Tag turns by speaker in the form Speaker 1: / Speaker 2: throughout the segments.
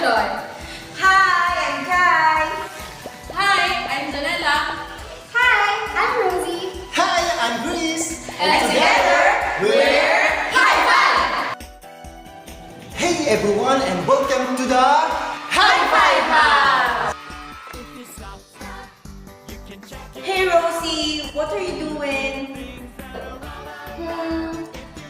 Speaker 1: Joy.
Speaker 2: Hi, I'm Kai.
Speaker 1: Hi, I'm Janella.
Speaker 2: Hi, I'm Rosie.
Speaker 3: Hi, I'm Cris.
Speaker 1: And together, we're
Speaker 3: High Five! Hey everyone, and welcome to the High Five House!
Speaker 2: Hey Rosie, what are you doing?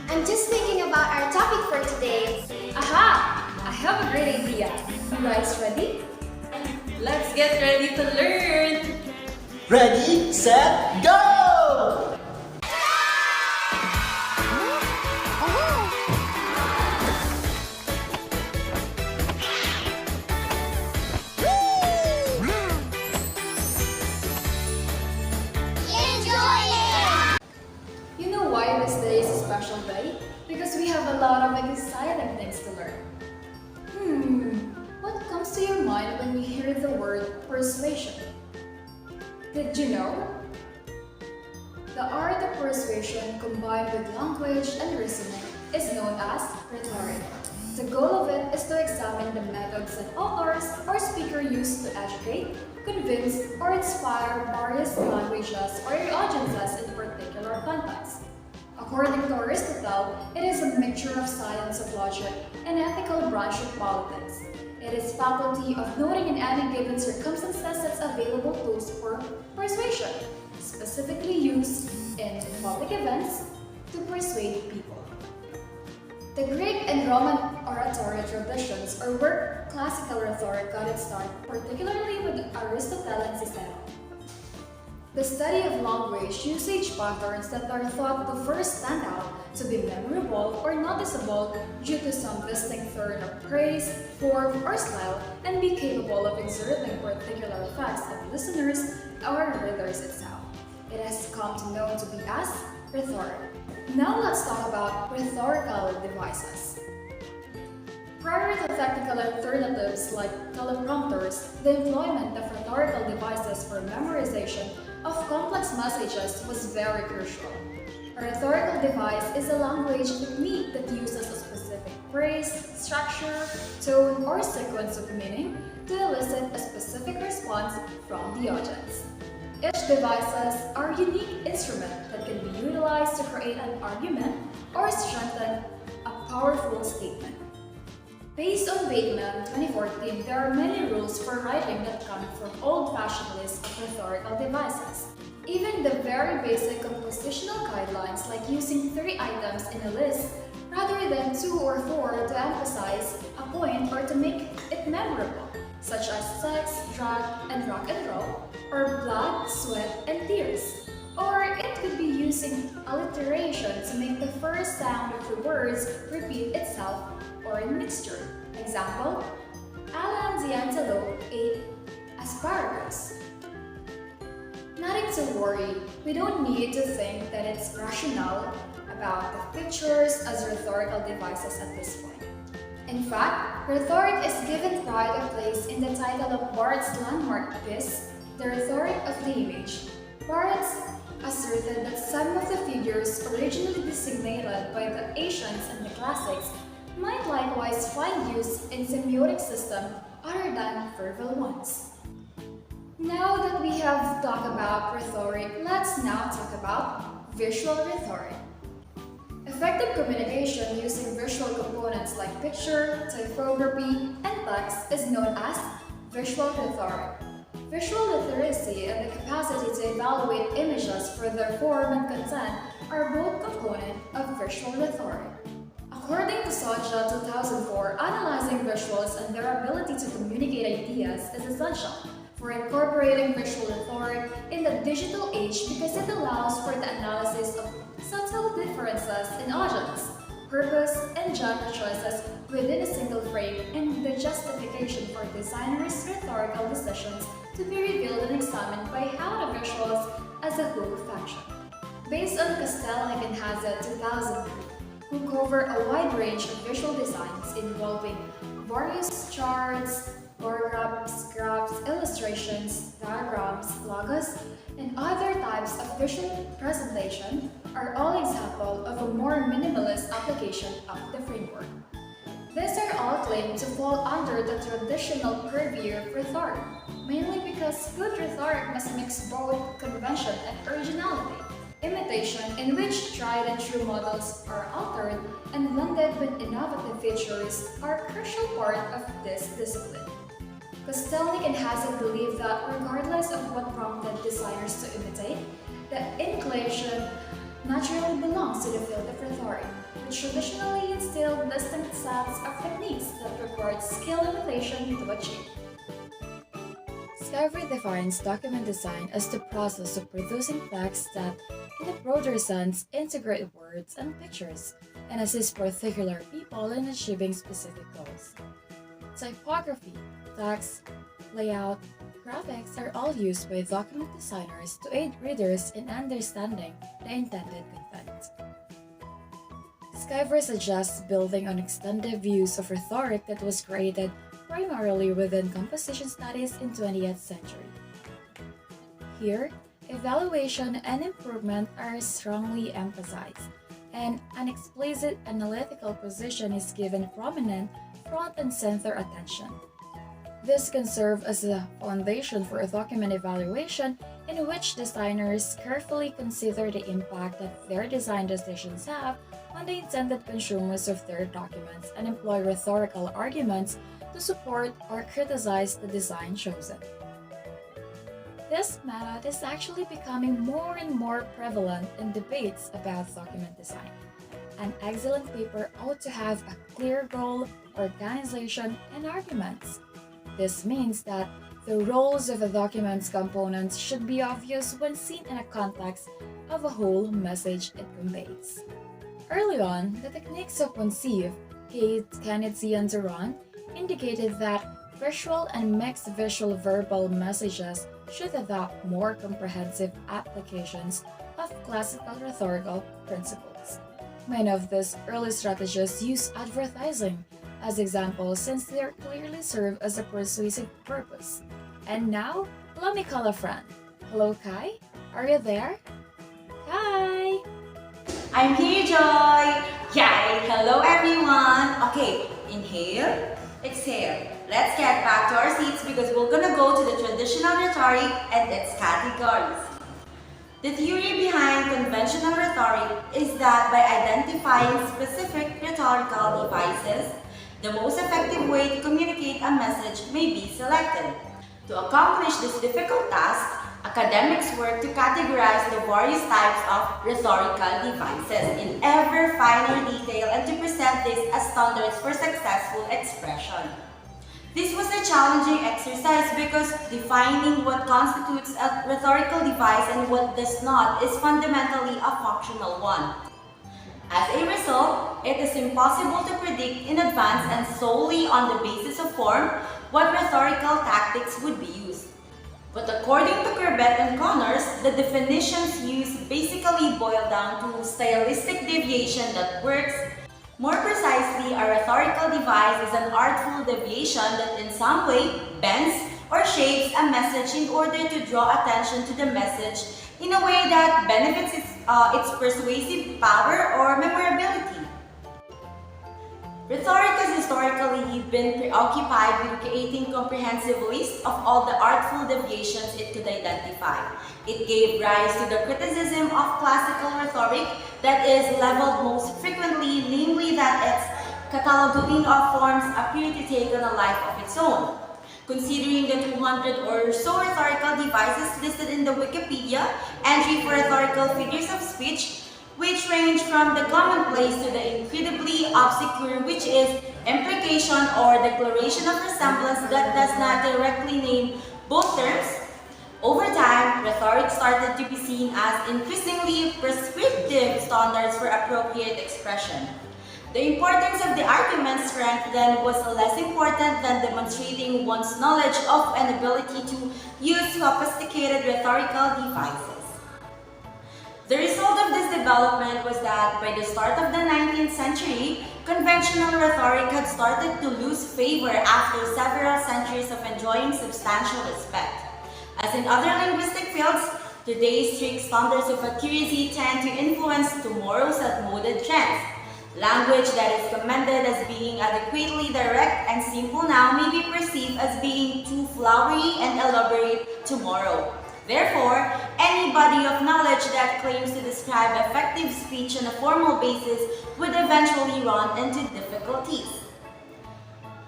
Speaker 4: I'm just thinking about our topic for today.
Speaker 1: Aha! I have a great idea. You guys ready? Let's get ready to learn!
Speaker 3: Ready, set, go!
Speaker 1: You know why this day is a special day? Because we have a lot of exciting things to learn. What comes to your mind when you hear the word persuasion? Did you know? The art of persuasion combined with language and reasoning is known as rhetoric. The goal of it is to examine the methods that authors or speakers use to educate, convince, or inspire various languages or audiences in particular contexts. According to Aristotle, it is a mixture of science of logic and ethical branch of politics. It is faculty of noting in any given circumstances its available tools for persuasion, specifically used in public events to persuade people. The Greek and Roman oratory traditions are where classical rhetoric got its start, particularly with Aristotle and Cicero. The study of language usage patterns that are thought to first stand out, to be memorable or noticeable due to some distinct turn of praise, form, or style, and be capable of exerting particular effects on listeners or readers itself. It has come to know to be as rhetoric. Now let's talk about rhetorical devices. Prior to technical alternatives like teleprompters, the employment of rhetorical devices for memorization of complex messages was very crucial. A rhetorical device is a language technique that uses a specific phrase, structure, tone, or sequence of meaning to elicit a specific response from the audience. Each devices are unique instruments that can be utilized to create an argument or strengthen a powerful statement. Based on Bateman 2014, there are many rules for writing that come from old-fashioned lists of rhetorical devices. Even the very basic compositional guidelines like using 3 items in a list rather than 2 or 4 to emphasize a point or to make it memorable, such as sex, drug, and rock and roll, or blood, sweat, and tears. Or it could be using alliteration to make the first sound of the words repeat itself, or in mixture. Example, Alan the antelope ate asparagus. Nothing to worry, we don't need to think that it's rational about the pictures as rhetorical devices at this point. In fact, rhetoric is given pride of place in the title of Barrett's landmark piece, The Rhetoric of the Image. Barrett asserted that some of the figures originally designated by the ancients and the classics might likewise find use in semiotic systems other than verbal ones. Now that we have talked about rhetoric, let's now talk about visual rhetoric. Effective communication using visual components like picture, typography, and text is known as visual rhetoric. Visual literacy and the capacity to evaluate images for their form and content are both components of visual rhetoric. According to Socha 2004, analyzing visuals and their ability to communicate ideas is essential for incorporating visual rhetoric in the digital age because it allows for the analysis of subtle differences in audience, purpose, and genre choices within a single frame and the justification for designers' rhetorical decisions to be revealed and examined by how the visuals as a whole function. Based on Kostelik and Hazard 2003, who cover a wide range of visual designs involving various charts, bar graphs, illustrations, diagrams, logos, and other types of visual presentation are all examples of a more minimalist application of the framework. These are all claimed to fall under the traditional purview of rhetoric, mainly because good rhetoric must mix both convention and originality. Imitation, in which tried and true models are altered and blended with innovative features, are a crucial part of this discipline. Kostelnik and Hassett believe that regardless of what prompted designers to imitate, the inclination naturally belongs to the field of rhetoric, which traditionally instilled distinct sets of techniques that required skilled imitation to achieve.
Speaker 5: Sciver defines document design as the process of producing text that, in a broader sense, integrate words and pictures and assist particular people in achieving specific goals. Typography, text, layout, graphics are all used by document designers to aid readers in understanding the intended content. Sciver suggests building on extended use of rhetoric that was created primarily within composition studies in 20th century. Here, evaluation and improvement are strongly emphasized, and an explicit analytical position is given prominent front and center attention. This can serve as a foundation for a document evaluation in which designers carefully consider the impact that their design decisions have on the intended consumers of their documents and employ rhetorical arguments to support or criticize the design chosen. This method is actually becoming more and more prevalent in debates about document design. An excellent paper ought to have a clear goal, organization, and arguments. This means that the roles of a document's components should be obvious when seen in a context of a whole message it conveys. Early on, the techniques of Monsif, Kate, Kennedy, and Duran indicated that visual and mixed visual verbal messages should adopt more comprehensive applications of classical rhetorical principles. Many of these early strategies use advertising as examples since they clearly serve as a persuasive purpose. And now, let me call a friend. Hello, Kai? Are you there? Kai!
Speaker 2: I'm here, Joy! Yay! Hello, everyone! Okay, inhale, exhale. Let's get back to our seats because we're gonna go to the traditional rhetoric and its categories. The theory behind conventional rhetoric is that by identifying specific rhetorical devices, the most effective way to communicate a message may be selected. To accomplish this difficult task, academics work to categorize the various types of rhetorical devices in ever finer detail and to present this as standards for successful expression. This was a challenging exercise because defining what constitutes a rhetorical device and what does not is fundamentally a functional one. As a result, it is impossible to predict in advance and solely on the basis of form what rhetorical tactics would be used. But according to Corbett and Connors, the definitions used basically boil down to stylistic deviation that works. More precisely, a rhetorical device is an artful deviation that in some way bends or shapes a message in order to draw attention to the message in a way that benefits its persuasive power or memorability. Rhetoric has historically been preoccupied with creating comprehensive lists of all the artful deviations it could identify. It gave rise to the criticism of classical rhetoric that is leveled most frequently, namely that its cataloging of forms appear to take on a life of its own. Considering the 200 or so rhetorical devices listed in the Wikipedia entry for rhetorical figures of speech, which range from the commonplace to the incredibly obscure, which is implication or declaration of resemblance that does not directly name both terms. Over time, rhetoric started to be seen as increasingly prescriptive standards for appropriate expression. The importance of the argument's strength then was less important than demonstrating one's knowledge of and ability to use sophisticated rhetorical devices. The result of this development was that by the start of the 19th century, conventional rhetoric had started to lose favor after several centuries of enjoying substantial respect. As in other linguistic fields, today's strict standards of accuracy tend to influence tomorrow's outmoded trends. Language that is commended as being adequately direct and simple now may be perceived as being too flowery and elaborate tomorrow. Therefore, any body of knowledge that claims to describe effective speech on a formal basis would eventually run into difficulties.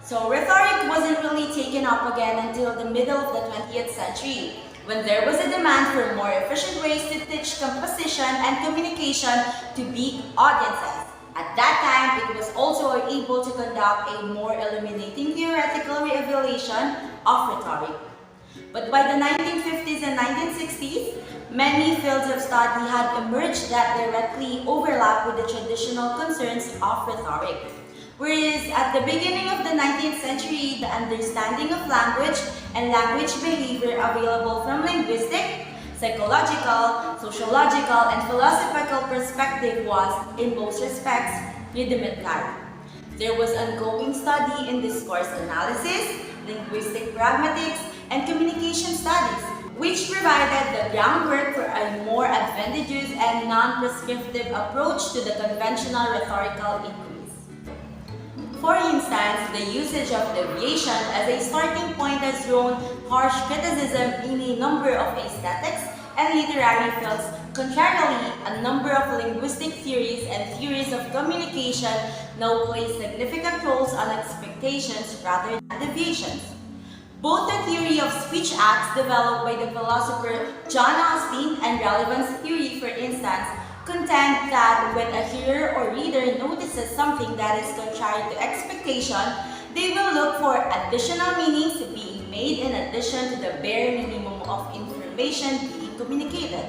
Speaker 2: So rhetoric wasn't really taken up again until the middle of the 20th century, when there was a demand for more efficient ways to teach composition and communication to big audiences. At that time, it was also able to conduct a more illuminating theoretical revelation of rhetoric. But by the 1950s and 1960s, many fields of study had emerged that directly overlap with the traditional concerns of rhetoric. Whereas at the beginning of the 19th century, the understanding of language and language behavior available from linguistic, psychological, sociological, and philosophical perspective was, in most respects, rudimentary. There was ongoing study in discourse analysis, linguistic pragmatics, and communication studies, which provided the groundwork for a more advantageous and non-prescriptive approach to the conventional rhetorical inquiries. For instance, the usage of deviation as a starting point has drawn harsh criticism in a number of aesthetics and literary fields. Contrarily, a number of linguistic theories and theories of communication now place significant roles on expectations rather than deviations. Both the theory of speech acts developed by the philosopher John Austin and relevance theory, for instance, contend that when a hearer or reader notices something that is contrary to expectation, they will look for additional meanings being made in addition to the bare minimum of information being communicated.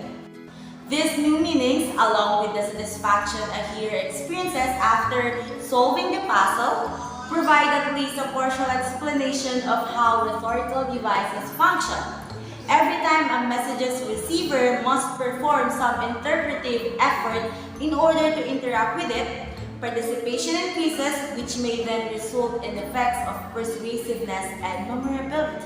Speaker 2: These new meanings, along with the satisfaction a hearer experiences after solving the puzzle, provide at least a partial explanation of how rhetorical devices function. Every time a message's receiver must perform some interpretive effort in order to interact with it, participation increases, which may then result in effects of persuasiveness and memorability.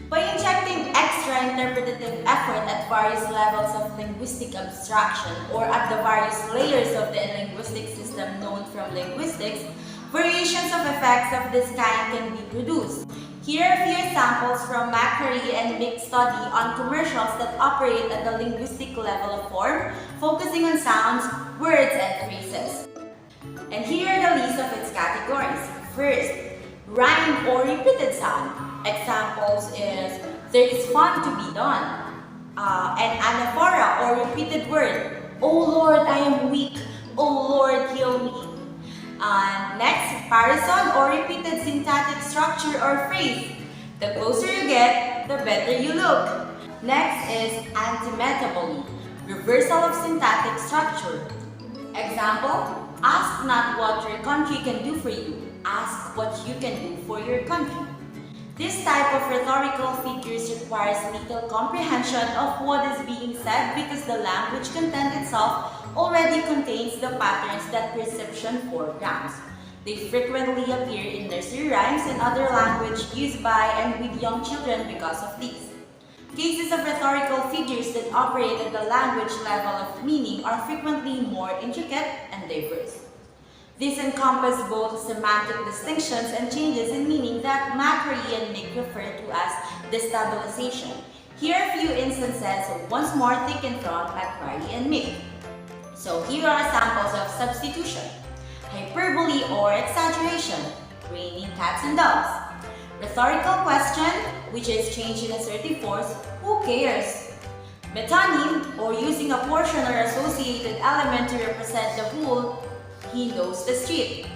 Speaker 2: By injecting extra interpretative effort at various levels of linguistic abstraction or at the various layers of the linguistic system known from linguistics, variations of effects of this kind can be produced. Here are a few examples from Macquarie and Mick's study on commercials that operate at the linguistic level of form, focusing on sounds, words, and phrases. And here are the list of its categories. First, rhyme or repeated sound. Examples is, there is fun to be done. An anaphora or repeated word. Oh Lord, I am weak. Oh Lord, heal me. Next, parison or repeated syntactic structure or phrase. The closer you get, the better you look. Next is antimetabole, reversal of syntactic structure. Example, ask not what your country can do for you, ask what you can do for your country. This type of rhetorical figures requires little comprehension of what is being said because the language content itself already contains the patterns that perception foregrounds. They frequently appear in nursery rhymes and other language used by and with young children because of these. Cases of rhetorical figures that operate at the language level of meaning are frequently more intricate and diverse. These encompass both semantic distinctions and changes in meaning that Macquarie and Mick refer to as destabilization. Here are a few instances once more taken from Macquarie and Mick. So here are samples of substitution, hyperbole or exaggeration, raining cats and dogs, rhetorical question, which is changed in assertive force, who cares? Metonym, or using a portion or associated element to represent the whole, he knows the street.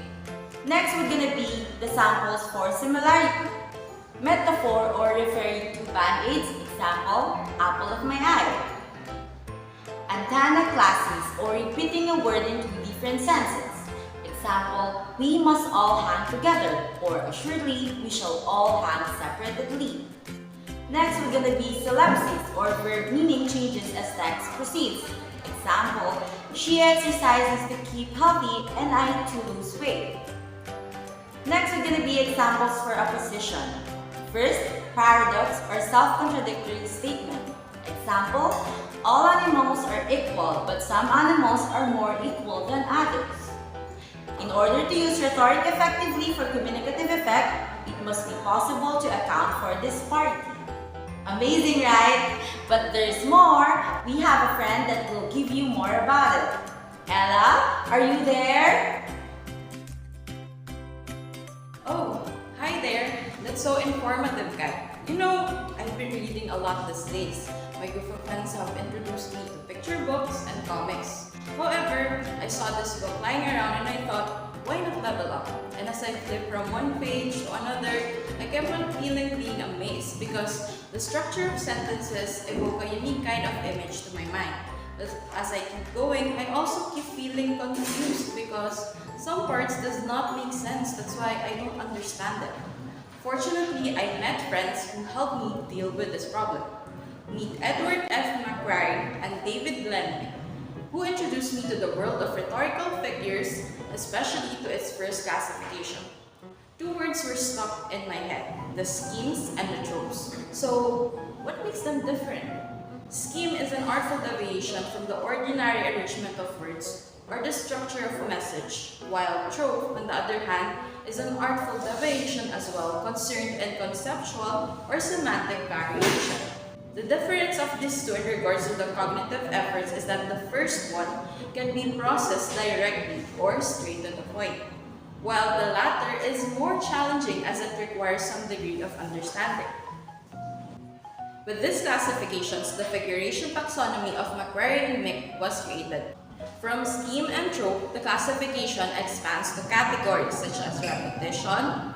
Speaker 2: Next, we're gonna be the samples for similarity, metaphor or referring to band-aids, example, apple of my eye. Antanaclasis, or repeating a word in two different senses. Example, we must all hang together, or assuredly, we shall all hang separately. Next, we're gonna be solipsis, or verb meaning changes as text proceeds. Example, she exercises to keep healthy and I to lose weight. Next, we're gonna be examples for opposition. First, paradox or self-contradictory statement. Example, all animals are equal, but some animals are more equal than others. In order to use rhetoric effectively for communicative effect, it must be possible to account for disparity. Amazing, right? But there's more. We have a friend that will give you more about it. Ella, are you there?
Speaker 6: Oh, hi there. That's so informative, Kat. You know, I've been reading a lot these days. My group of friends have introduced me to picture books and comics. However, I saw this book lying around and I thought, why not level up? And as I flipped from one page to another, I kept on being amazed because the structure of sentences evoke a unique kind of image to my mind. As I keep going, I also keep feeling confused because some parts does not make sense. That's why I don't understand it. Fortunately, I met friends who helped me deal with this problem. Meet Edward F. McQuarrie and David Glenn, who introduced me to the world of rhetorical figures, especially to its first classification. Two words were stuck in my head, the schemes and the tropes. So, what makes them different? Scheme is an artful deviation from the ordinary arrangement of words or the structure of a message, while trope, on the other hand, is an artful deviation as well, concerned in conceptual or semantic variation. The difference of these two in regards to the cognitive efforts is that the first one can be processed directly or straight to the point, while the latter is more challenging as it requires some degree of understanding. With these classifications, the figuration taxonomy of McQuarrie and Mick was created. From scheme and trope, the classification expands to categories such as repetition,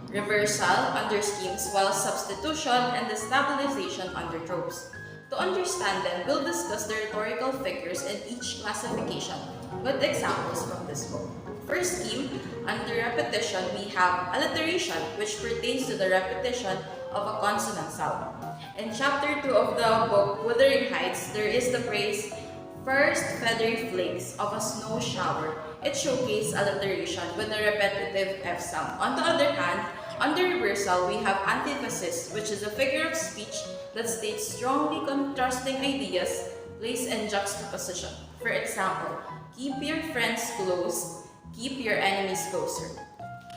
Speaker 6: reversal under schemes, while substitution and destabilization under tropes. To understand them, we'll discuss the rhetorical figures in each classification with examples from this book. For scheme, under repetition, we have alliteration, which pertains to the repetition of a consonant sound. In chapter 2 of the book, Wuthering Heights, there is the phrase, first feathery flakes of a snow shower. It showcases alliteration with a repetitive F sound. On the other hand, under reversal, we have antithesis, which is a figure of speech that states strongly contrasting ideas placed in juxtaposition. For example, keep your friends close, keep your enemies closer.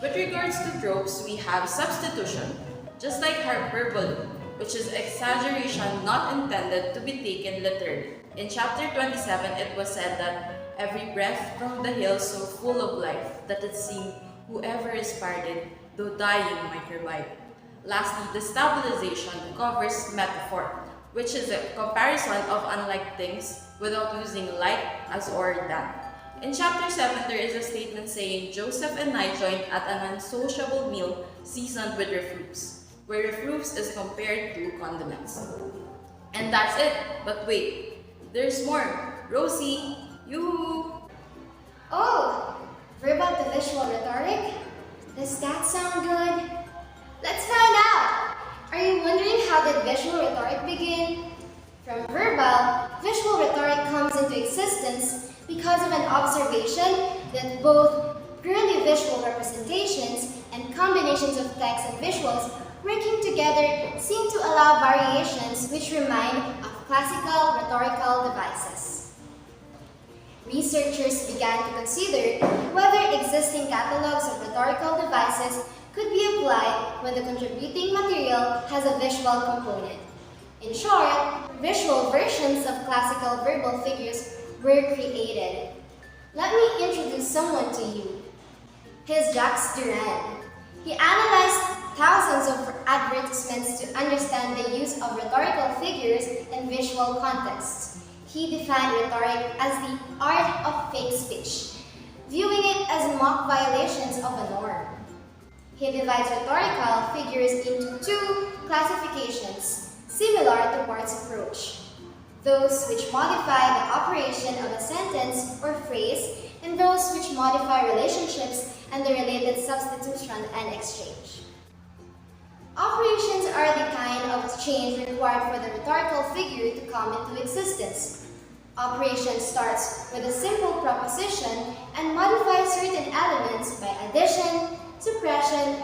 Speaker 6: With regards to tropes, we have substitution, just like hyperbole, which is exaggeration not intended to be taken literally. In chapter 27, it was said that every breath from the hill so full of life that it seemed whoever inspired it, though dying, might revive. Lastly, the stabilization covers metaphor, which is a comparison of unlike things without using like, as, or that. In chapter 7, there is a statement saying Joseph and I joined at an unsociable meal seasoned with refuse, where refuse is compared to condiments. And that's it. But wait, there's more. Rosie, yoo-hoo!
Speaker 4: Oh, verbal to visual rhetoric? Does that sound good? Let's find out! Are you wondering how did visual rhetoric begin? From verbal, visual rhetoric comes into existence because of an observation that both purely visual representations and combinations of text and visuals working together seem to allow variations which remind of classical rhetorical devices. Researchers began to consider whether existing catalogues of rhetorical devices could be applied when the contributing material has a visual component. In short, visual versions of classical verbal figures were created. Let me introduce someone to you. He's Jacques Durand. He analyzed thousands of advertisements to understand the use of rhetorical figures in visual contexts. He defined rhetoric as the art of fake speech, viewing it as mock violations of a norm. He divides rhetorical figures into two classifications, similar to Bart's approach. Those which modify the operation of a sentence or phrase, and those which modify relationships and the related substitution and exchange. Operations are the kind of change required for the rhetorical figure to come into existence. Operation starts with a simple proposition and modifies certain elements by addition, suppression,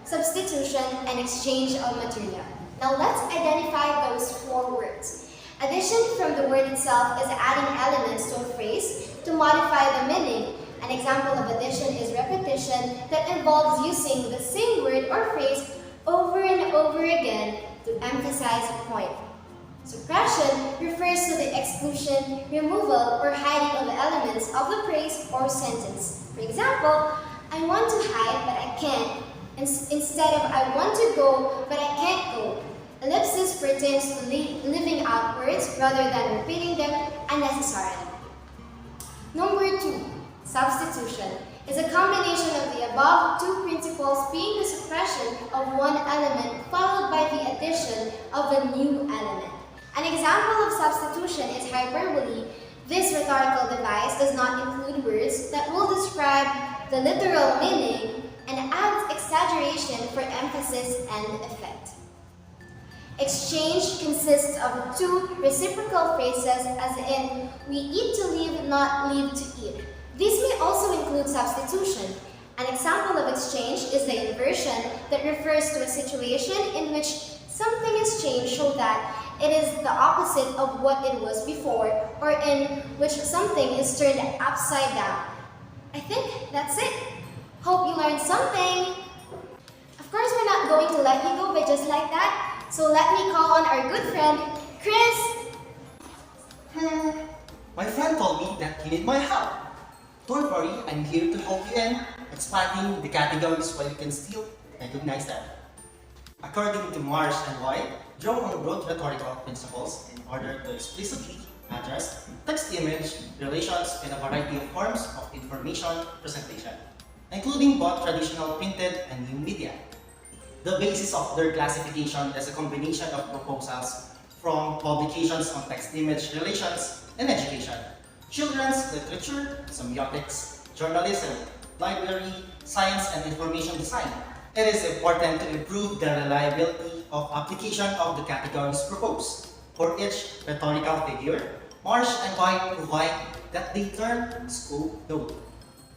Speaker 4: substitution, and exchange of material. Now let's identify those four words. Addition from the word itself is adding elements to a phrase to modify the meaning, An example of addition is repetition that involves using the same word or phrase over and over again to emphasize a point. Suppression refers to the exclusion, removal, or hiding of elements of the phrase or sentence. For example, I want to hide but I can't, instead of I want to go but I can't go. Ellipsis pertains to leaving out words rather than repeating them unnecessarily. Number 2, substitution, is a combination of the above two principles being the suppression of one element followed by the addition of a new element. An example of substitution is hyperbole. This rhetorical device does not include words that will describe the literal meaning and adds exaggeration for emphasis and effect. Exchange consists of two reciprocal phrases, as in, we eat to live, not live to eat. These may also include substitution. An example of exchange is the inversion that refers to a situation in which something is changed so that it is the opposite of what it was before, or in which something is turned upside down. I think that's it. Hope you learned something. Of course, we're not going to let you go by just like that. So let me call on our good friend, Cris.
Speaker 3: My friend told me that he need my help. Don't worry, I'm here to help you in expanding the categories while you can still recognize them. According to Marsh and White, draw on broad rhetorical principles in order to explicitly address text-image relations in a variety of forms of information presentation, including both traditional printed and new media. The basis of their classification is a combination of proposals from publications on text-image relations in education, children's literature, semiotics, journalism, library, science, and information design. It is important to improve the reliability of application of the categories proposed. For each rhetorical figure, Marsh and White provide that they term scope note.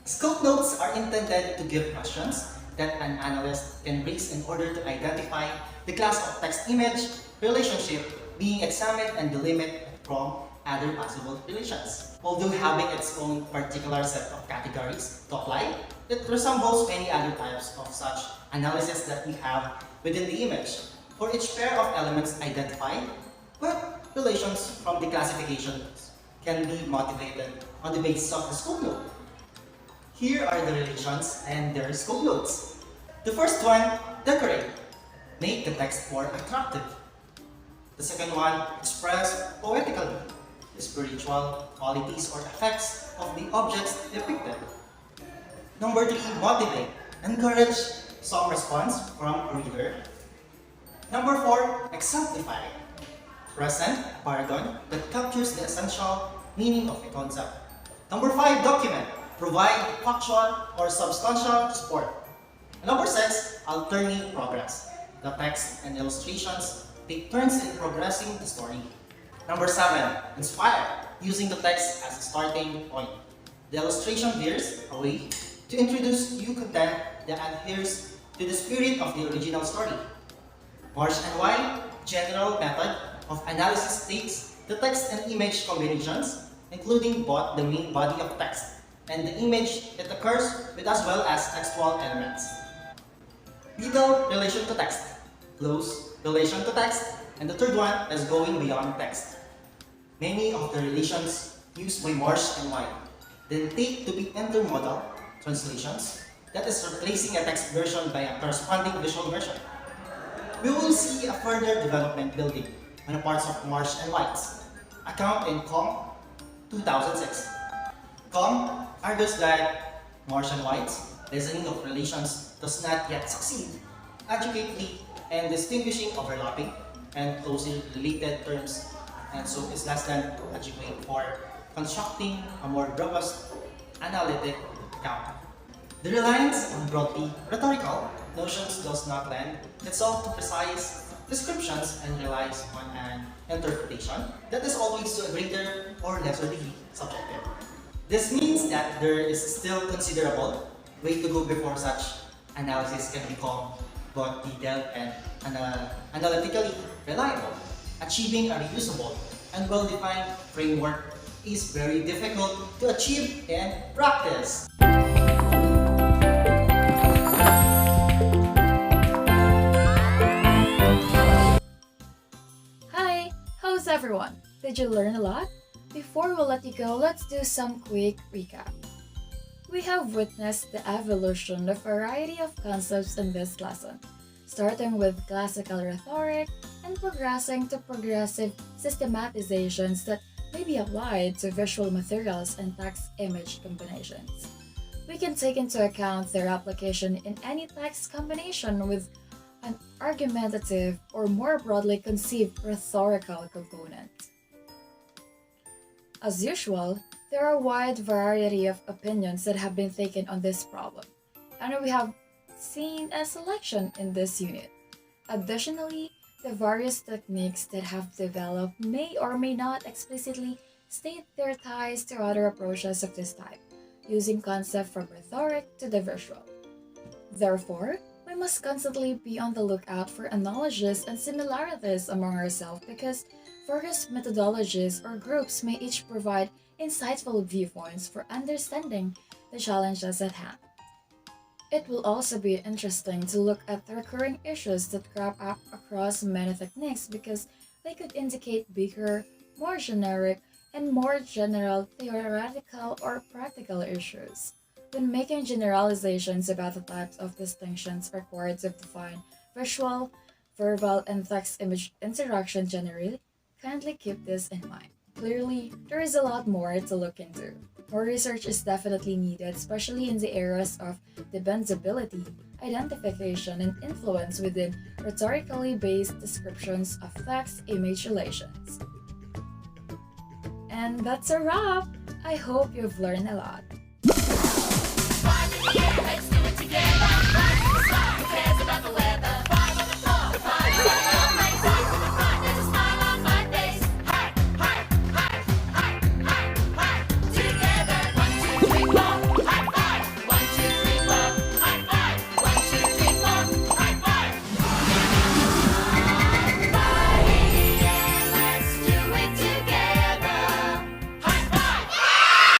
Speaker 3: Scope notes are intended to give questions that an analyst can raise in order to identify the class of text-image relationship being examined and delimit it from other possible relations. Although having its own particular set of categories to apply, it resembles many other types of such analysis that we have within the image. For each pair of elements identified, what relations from the classifications can be motivated on the basis of the scope note. Here are the relations and their scope notes. The first one, decorate. Make the text more attractive. The second one, express poetically the spiritual qualities or effects of the objects depicted. Number 3, motivate. Encourage some response from a reader. Number 4, exemplify. Present a paragon that captures the essential meaning of a concept. Number 5, document. Provide factual or substantial support. Number 6, alternate progress. The text and illustrations take turns in progressing the story. Number 7, inspire. Using the text as a starting point. The illustration veers away to introduce new content that adheres to the spirit of the original story. Marsh and White general method of analysis takes the text and image combinations, including both the main body of text and the image it occurs with, as well as textual elements. Middle relation to text, close relation to text, and the third one is going beyond text. Many of the relations used by Marsh and White then take to be intermodal translations, that is replacing a text version by a corresponding visual version. We will see a further development building on the parts of Marsh and White's account in Com 2006. Com argues that Marsh and White's reasoning of relations does not yet succeed adequately in distinguishing overlapping and closely related terms, and so is less than adequate for constructing a more robust analytic account. The reliance on broadly rhetorical notions does not lend itself to precise descriptions and relies on an interpretation that is always to a greater or lesser degree subjective. This means that there is still considerable way to go before such analysis can become both detailed and analytically reliable, achieving a reusable and well-defined framework is very difficult to achieve and practice.
Speaker 5: Hi, how's everyone? Did you learn a lot? Before we let you go, let's do some quick recap. We have witnessed the evolution of a variety of concepts in this lesson, starting with classical rhetoric and progressing to progressive systematizations that may be applied to visual materials and text-image combinations. We can take into account their application in any text combination with an argumentative or more broadly conceived rhetorical component. As usual, there are a wide variety of opinions that have been taken on this problem, and we have seen a selection in this unit. Additionally, the various techniques that have developed may or may not explicitly state their ties to other approaches of this type, using concepts from rhetoric to the visual. Therefore, we must constantly be on the lookout for analogies and similarities among ourselves because various methodologies or groups may each provide insightful viewpoints for understanding the challenges at hand. It will also be interesting to look at the recurring issues that crop up across many techniques because they could indicate bigger, more generic, and more general theoretical or practical issues. When making generalizations about the types of distinctions required to define visual, verbal, and text-image interaction generally, kindly keep this in mind. Clearly, there is a lot more to look into. More research is definitely needed, especially in the areas of dependability, identification, and influence within rhetorically based descriptions of text-image relations. And that's a wrap! I hope you've learned a lot.